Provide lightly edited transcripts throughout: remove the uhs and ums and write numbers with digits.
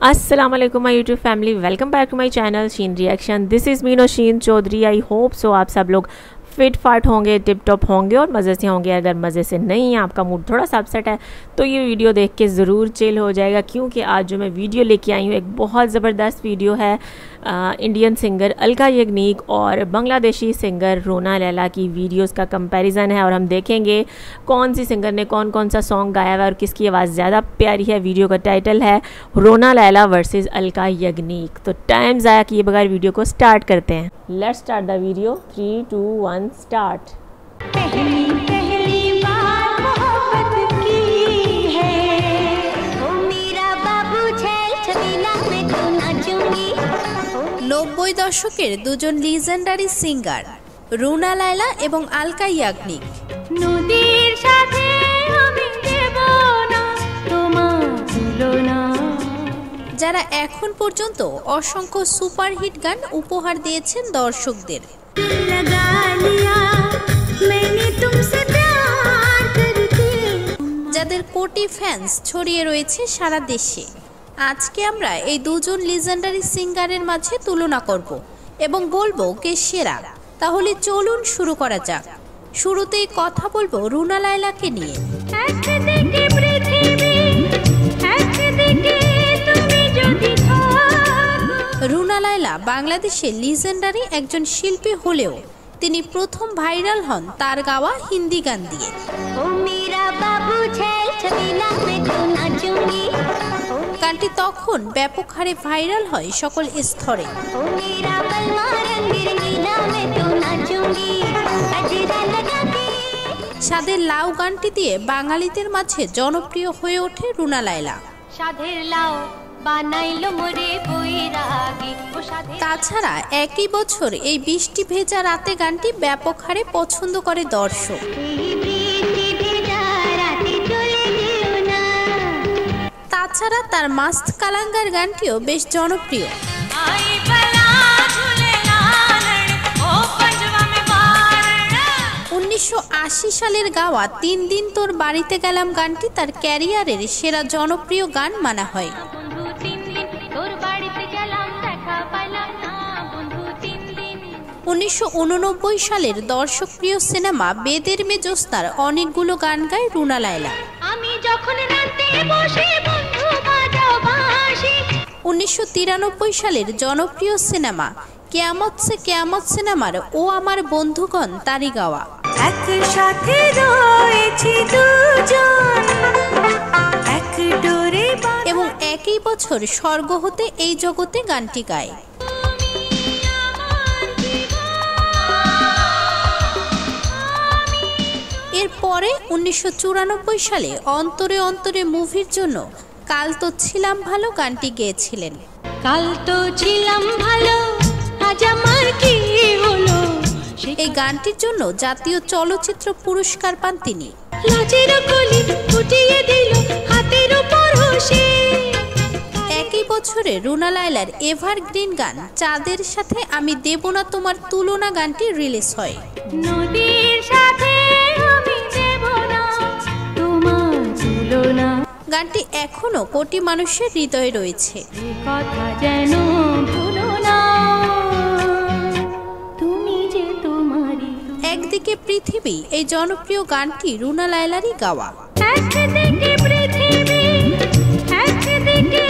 Assalamu alaikum my YouTube family, welcome back to my channel Sheen Reaction. This is me Nosheen Chaudhary. I hope so आप सब लोग fit फाट होंगे, tip top होंगे और मज़े से होंगे. अगर मज़े से नहीं है, आपका मूड थोड़ा सा अपसेट है, तो ये वीडियो देख के ज़रूर चिल हो जाएगा, क्योंकि आज जो मैं वीडियो लेके आई हूँ एक बहुत ज़बरदस्त वीडियो है. इंडियन सिंगर अलका याग्निक और बांग्लादेशी सिंगर रोना लैला की वीडियोस का कंपैरिजन है और हम देखेंगे कौन सी सिंगर ने कौन कौन सा सॉन्ग गाया हुआ है और किसकी आवाज़ ज़्यादा प्यारी है. वीडियो का टाइटल है रोना लैला वर्सेस अलका याग्निक. तो टाइम ज़ाया किए बगैर वीडियो को स्टार्ट करते हैं. Let's start the video. 3, 2, 1 start. पहली बार मोहब्बत की है, ओ मेरा बाबू छैल छबीला में तो नाचूंगी. 90 দশকের দুজন লিজেন্ডারি সিঙ্গার রুনা লায়লা এবং আলকা ইয়াগনিক. নদীর সাথে আমি দেব না তোমার তুলনা, যারা এখন পর্যন্ত অসংখ্য সুপারহিট গান উপহার দিয়েছেন দর্শকদের. লগা লিয়া मैंने तुमसे प्यार करके, যাদের কোটি ফ্যান্স ছড়িয়ে রয়েছে সারা দেশে. আজকে আমরা এই দুজন লিজেন্ডারি সিঙ্গারের মাঝে তুলনা করব এবং বলবো কে সেরা. তাহলে চলুন শুরু করা যাক. শুরুতেই কথা বলবো রুনা লায়লাকে নিয়ে. একদিকে পৃথিবী, একদিকে তুমি যদি থাকো. রুনা লায়লা বাংলাদেশের লিজেন্ডারি একজন শিল্পী হলেও তিনি প্রথম ভাইরাল হন তার গাওয়া হিন্দি গান দিয়ে. ओ मेरा बाबू छैल छबीला में तो नाचूंगी, গানটি তখন ব্যাপক হারে ভাইরাল হয় সকল স্তরে. ओ मेरा बलमा रंगीर नीला में तो नाचूंगी, गजरा लगा के. সাদের লাউ গানটি দিয়ে বাঙালিদের মাঝে জনপ্রিয় হয়ে ওঠে রুনা লায়লা. সাধের লাউ বানাইলো মোরে বৈরাগী, ও সাধের. তাছাড়া একই বছর এই বৃষ্টি ভেজা রাতে গানটি ব্যাপক হারে পছন্দ করে দর্শক. এই বৃষ্টি ভেজা রাতে চলে যেও না, তাছাড়া তার মাস্ত কালাঙ্গার গানটিও বেশ জনপ্রিয়. আই বলা ঝুলে লালড়, ও পঞ্জবা মে বারড়. 1980 সালের গাওয়া 3 দিন তোর বাড়িতে গেলাম গানটি তার ক্যারিয়ারের সেরা জনপ্রিয় গান মানা হয়. বন্ধু 3 দিন তোর বাড়িতে গেলাম, দেখা পাইলাম না বন্ধু 3 দিন. 1989 সালের দর্শকপ্রিয় সিনেমা বেদের মে জ্যোৎস্নার অনেকগুলো গান গায় রুনা লায়লা. আমি যখন রাতে বসে বন্ধু বাজাও বাঁশি. 1993 সালের জনপ্রিয় সিনেমা কেয়ামত সে কেয়ামত সিনেমার ও আমার বন্ধুগণ তারই গাওয়া. একসাথে রয়েছি দুজন, এক ডোরে এবং একই বছর স্বর্গ হতে এই জগতে গানটি গায়. এরপরে 1994 সালে অন্তরে অন্তরে মুভির জন্য কাল তো ছিলাম ভালো গানটি গেয়েছিলেন. কাল তো ছিলাম ভালো, আজ আমার কি হলো. এই গানটির জন্য জাতীয় চলচ্চিত্র পুরস্কার পান তিনি. লাজের কলি ফুটিয়ে দিল হাতের উপর হোসে. একই বছরে রুনা লায়লার এভারগ্রিন গান চাঁদের সাথে আমি দেব না তোমার তুলনা গানটি রিলিজ হয়. নদীর সাথে আমি দেব না তোমার তুলনা, গানটি এখনো কোটি মানুষের হৃদয়ে রয়েছে. এ কথা যেন ভুলো না, তুমি যে তোমারই. একদিকে পৃথিবী এই জনপ্রিয় গানটি রুনা লায়লারই গাওয়া. একদিকে পৃথিবী, একদিকে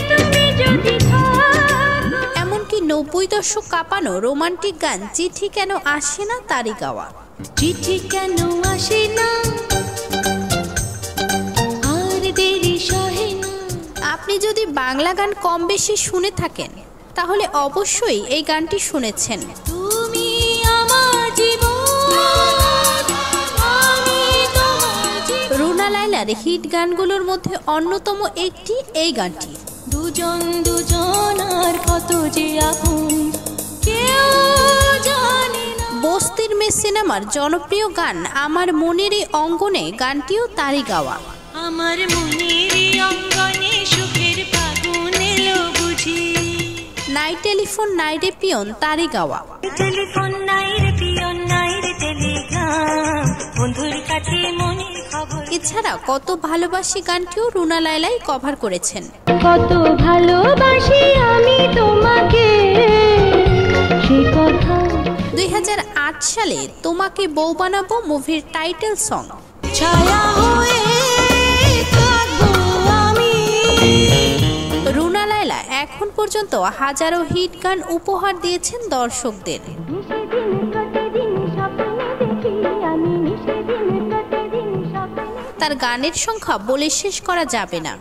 তুমি যদি থাকো. এমনকি 90 দশক কাঁপানো রোমান্টিক গান চিঠি কেন আসে না তারই গাওয়া. চিঠি কেন আসে না, আর দেরি সহে না. আপনি যদি বাংলা গান কম বেশি শুনে থাকেন তাহলে অবশ্যই এই গানটি শুনেছেন. তুমি আমার জীবন, আমি তোমার জীবন. রুনা লায়লার হিট গানগুলোর মধ্যে অন্যতম একটি এই গানটি. দুজন দুজনার কত যে আপন, কেউ জানে না. বস্তির মেয়ে সিনেমার জনপ্রিয় গান আমার মনের এই অঙ্গনে গানটিও তারই গাওয়া. আমার মনের অঙ্গনে সুখের ফাগুন এলো বুঝি. নাই টেলিফোন নাই রে পিয়ন তারই গাওয়া. টেলিফোন নাই রে পিয়ন নাই রে টেলিগ্রাম, বন্ধুর কাছে মনের খবর. এছাড়া কত ভালোবাসি গানটিও রুনা লায়লাই কভার করেছেন। কত ভালোবাসি আমি তোমাকে, সে কথা। 2008 সালে তোমাকে বউ বানাবো মুভির টাইটেল সং। ছায়া হয়ে থাকবো আমি। রুনা লায়লা এখন পর্যন্ত হাজারো হিট গান উপহার দিয়েছেন দর্শকদের। তার গানের সংখ্যা বলে শেষ করা যাবে না।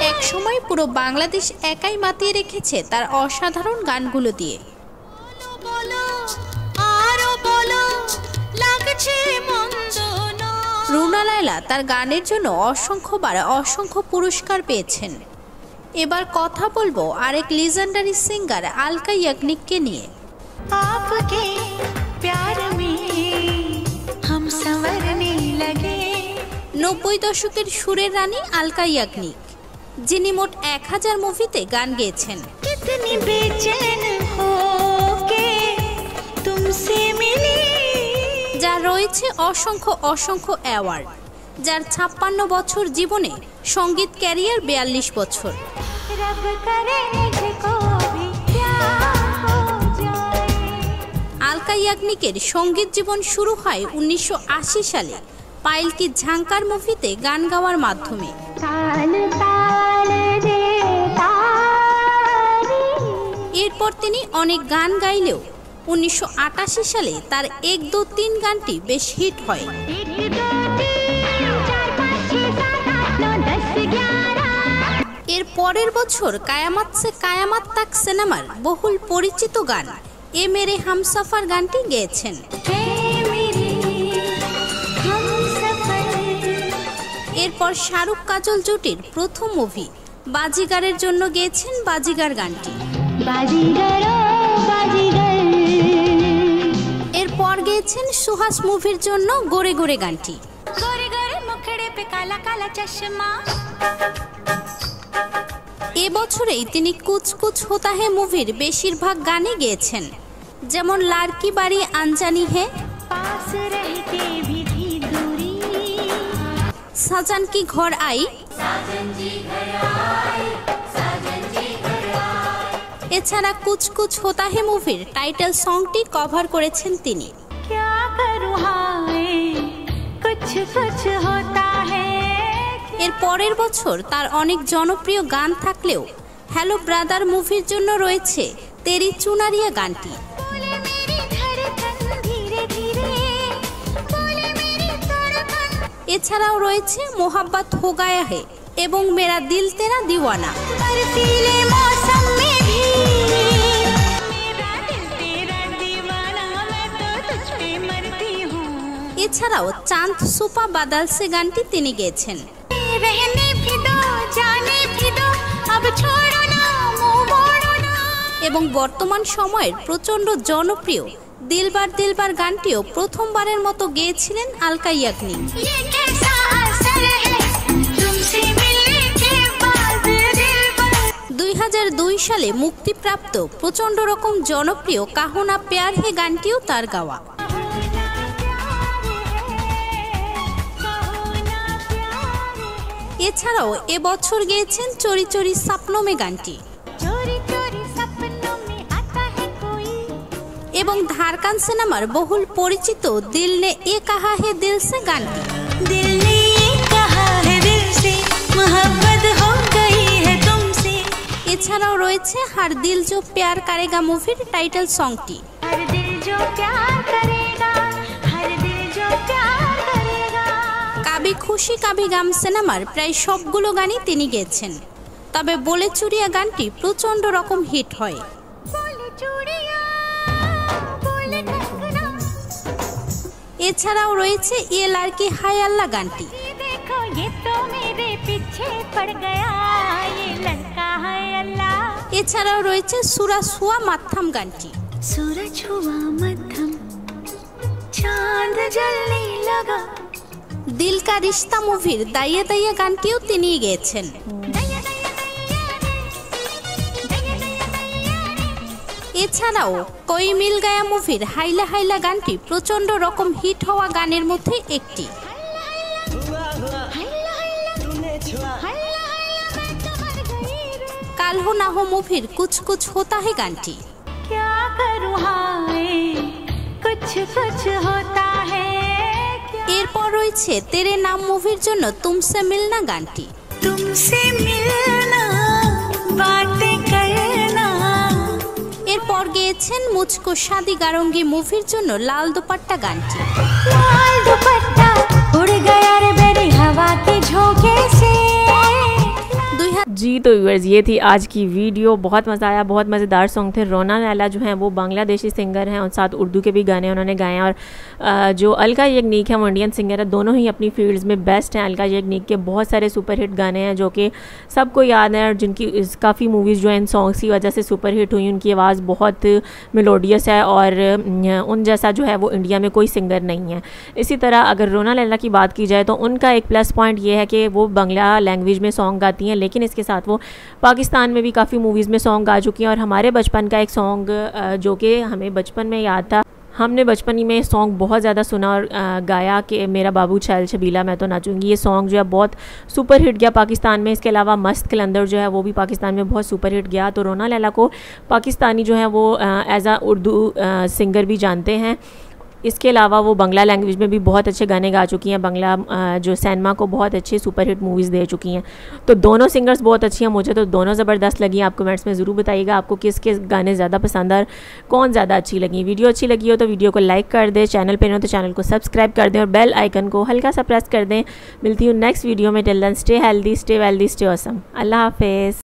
এক সময় পুরো বাংলাদেশ একাই মাতিয়ে রেখেছে তার অসাধারণ গানগুলো দিয়ে। রুনা লায়লা তার গানের জন্য অসংখ্যবার অসংখ্য পুরস্কার পেয়েছেন। এবার কথা বলবো আরেক লিজেন্ডারি সিঙ্গার আলকা ইয়াগনিককে নিয়ে। 90 দশকের সুরের রানী আলকা ইয়াগনিক, যিনি মোট 1000 মুভিতে গান গেয়েছেন। যার রয়েছে অসংখ্য অসংখ্য অ্যাওয়ার্ড, যার 56 বছর জীবনে সঙ্গীত ক্যারিয়ার 42 বছর। আলকা ইয়াগনিকের সঙ্গীত জীবন শুরু হয় 1980 সালে পায়েল কি ঝাঙ্কার মুভিতে গান গাওয়ার মাধ্যমে। এরপর তিনি অনেক গান গাইলেও 1988 সালে তার 1, 2, 3 গানটি বেশ হিট হয়। এর পরের বছর কায়ামাত সে কায়ামাত তাক সিনেমার বহুল পরিচিত গান এ মেরে হামসফর গানটি গেয়েছেন। এরপর শাহরুখ কাজল জুটির প্রথম মুভি বাজিগারের জন্য গেয়েছেন বাজিগার গানটি। এরপর গেয়েছেন সুহাস মুভির জন্য গোরে গোরে গানটি। এবছরেই তিনি কুছ কুছ হোতা হে মুভির বেশিরভাগ গানে গেয়েছেন, যেমন লাড়কি বাড়ি আনজানি হে, সাজান কি ঘর আই, এছাড়া কুছ কুছ হোতা হে মুভির টাইটেল সংটি কভার করেছেন তিনি। এর পরের বছর তার অনেক জনপ্রিয় গান থাকলেও হ্যালো ব্রাদার মুভির জন্য রয়েছে তেরি চুনারিয়া গানটি। এছাড়াও রয়েছে মোহাব্বত হো গায়া হে এবং মেরা দিল তেরা দিওয়ানা। এছাড়াও চাঁদ সুপা বাদাল সে গানটি তিনি গেয়েছেন। এবং বর্তমান সময়ের প্রচন্ড জনপ্রিয় দিলবার দিলবার গানটিও প্রথমবারের মতো গেয়েছিলেন আলকা ইয়াগনিক। 2002 সালে মুক্তিপ্রাপ্ত প্রচন্ড রকম জনপ্রিয় কাহো না প্যার হে গানটিও তার গাওয়া। এছাড়াও এবছর গেয়েছেন চোরি চোরি স্বপ্নো মে গানটি এবং ধারকান সিনেমার বহুল পরিচিত দিল নে এ কাহা হে দিল সে গানটি। এছাড়াও রয়েছে হার দিল জো প্যার করেগা মুভির টাইটেল সংটি। কাবি খুশি কাবি গাম সিনেমার প্রায় সবগুলো গানই তিনি গেয়েছেন, তবে বলে চুরিয়া গানটি প্রচন্ড রকম হিট হয়। এছাড়াও রয়েছে ইয়ে লাড়কি হায় আল্লাহ গানটি। এছাড়াও রয়েছে সুরাজ হুয়া মাধ্যম গানটি। দিল কা রিশতা মুভির দাইয়া দাইয়া গানটিও তিনি গেয়েছেন। এছাড়াও কই মিল গায়া মুভির হাইলা হাইলা গানটি প্রচণ্ড রকম হিট হওয়া গানের মধ্যে একটি। কাল হো না হো মুভির কুছ কুছ হোতা হে গানটি। এরপর রয়েছে তেরে নাম মুভির জন্য তুমসে মিলনা গানটি। এরপর গেয়েছেন মুঝকো শাদি গারঙ্গি মুভির জন্য লাল দুপাট্টা গানটি। जी तो व्यूअर्स, ये थी आज की वीडियो। बहुत मज़ा आया, बहुत मज़ेदार सॉन्ग थे। रोना लैला जो हैं वो बांग्लादेशी सिंगर हैं और साथ उर्दू के भी गाने उन्होंने गाए हैं। और जो अलका याग्निक है वो इंडियन सिंगर है। दोनों ही अपनी फील्ड्स में बेस्ट हैं। अलका याग्निक के बहुत सारे सुपरहिट गाने हैं जो कि सबको याद हैं और जिनकी काफ़ी मूवीज़ जो हैं इन सॉन्ग्स की वजह से सुपरहिट हुई। उनकी आवाज़ बहुत मेलोडियस है और उन जैसा जो है वो इंडिया में कोई सिंगर नहीं है। इसी तरह अगर रोना लैला की बात की जाए तो उनका एक प्लस पॉइंट ये है कि वो बांग्ला लैंग्वेज में सॉन्ग गाती हैं, लेकिन इसके साथ वो पाकिस्तान में भी काफ़ी मूवीज़ में सॉन्ग गा चुकी हैं। और हमारे बचपन का एक सॉन्ग जो कि हमें बचपन में याद था, हमने बचपन में सॉन्ग बहुत ज़्यादा सुना और गाया कि मेरा बाबू छैल छबीला मैं तो नाचूंगी। ये सॉन्ग जो है बहुत सुपर हिट गया पाकिस्तान में। इसके अलावा मस्त कलंदर जो है वो भी पाकिस्तान में बहुत सुपर हिट गया। तो रोना लैला को पाकिस्तानी जो है वो एज आ उर्दू सिंगर भी जानते हैं। इसके अलावा वो बांग्ला लैंग्वेज में भी बहुत अच्छे गाने गा चुकी हैं। बांग्ला जो सिनेमा को बहुत अच्छे सुपरहिट मूवीज़ दे चुकी हैं। तो दोनों सिंगर्स बहुत अच्छी हैं। मुझे तो दोनों ज़बरदस्त लगी। आप कमेंट्स में ज़रूर बताइएगा आपको किस किस गाने ज़्यादा पसंद और कौन ज़्यादा अच्छी लगी। वीडियो अच्छी लगी हो तो वीडियो को लाइक कर दें, चैनल पर हो तो चैनल को सब्सक्राइब कर दें और बेल आइकन को हल्का सा प्रेस कर दें। मिलती हूँ नेक्स्ट वीडियो में। Till then stay healthy, stay wealthy, stay awesome. अल्लाह हाफिज़।